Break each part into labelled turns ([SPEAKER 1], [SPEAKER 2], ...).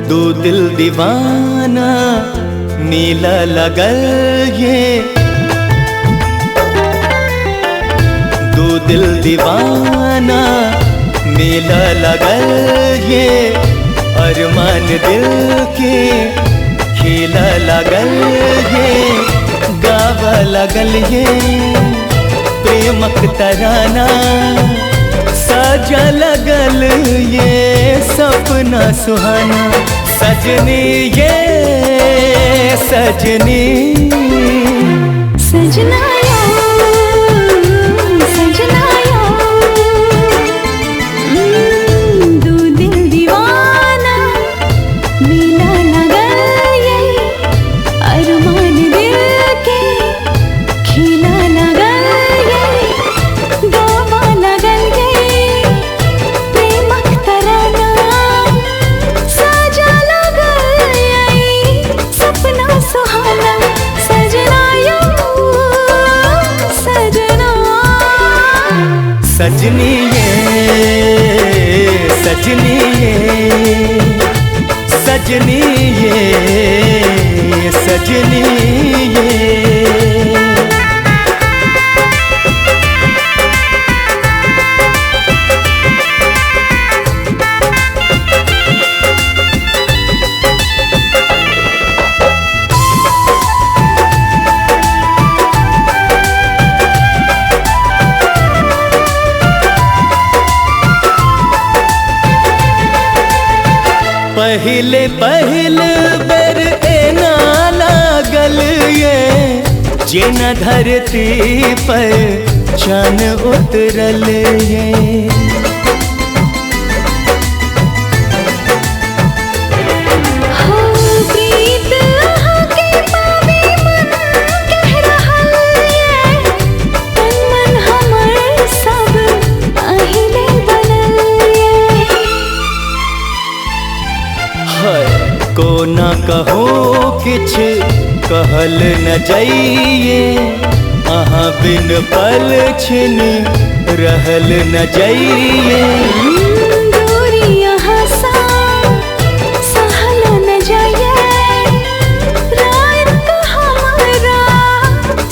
[SPEAKER 1] दो दिल दीवाना नीला लगल ये, दो दिल दीवाना मेला लगल ये, अरमान दिल के खेला लगल ये, गावा लगल ये प्रेमक तराना, साजा लगल ये सपना सुहाना। सजनी ये सजनी
[SPEAKER 2] सजना सजना दो दिल दीवाना मेला लगल ये, अरमान दिल के खेला लगल ये, गावा लगल ये प्रेमक तराना, साजा लगल ये सपना सुहाना। सजना सजना
[SPEAKER 1] सजनी ये सजनी ये सजनी ये सजनी ये। पहले पहले बेर एना लागल ये, जेना धरती पर चान उतरल ये।
[SPEAKER 2] हो प्रीत के पावे मन कह रहल ये, तन मन हमर सब अहिले बनल ये।
[SPEAKER 1] को न कहो किछ कहल न जाइए, अहाँ बिन पल छिन रहल न जाइए।
[SPEAKER 2] दूरी यहाँ सा सहल न जाइए, रात हमारा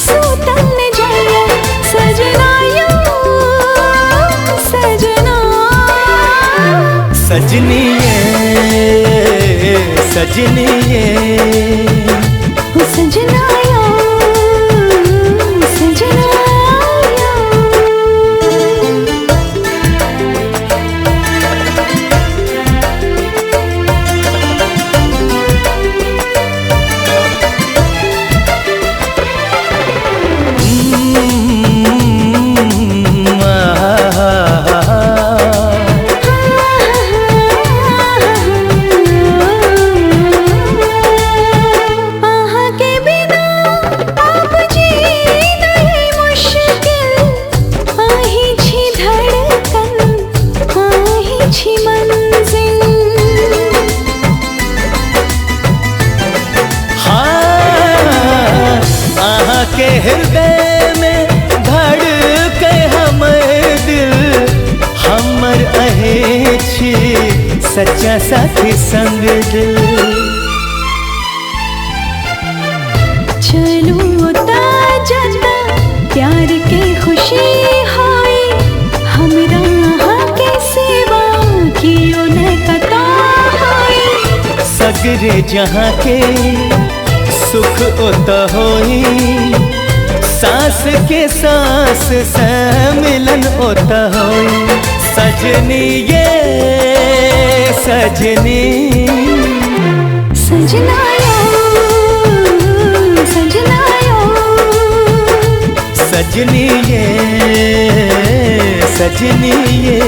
[SPEAKER 2] सूतल न जाइए। सजना सजना
[SPEAKER 1] सजनी ये सजनी ये
[SPEAKER 2] सजना सजना
[SPEAKER 1] के हृदय में धड़के हमर दिल, हमर अहे छी सच्चा साथी संग दिल।
[SPEAKER 2] चलू ओता जता प्यार के खुशी होई, हमरा अहाँ के सेवा कियो न कता होई।
[SPEAKER 1] सगरे जहाँ के सुख ओता होई, सांस के सांस से मिलन ओता होई। सजनी ये सजनी
[SPEAKER 2] सजना सजना
[SPEAKER 1] सजनी ये सजनी ये।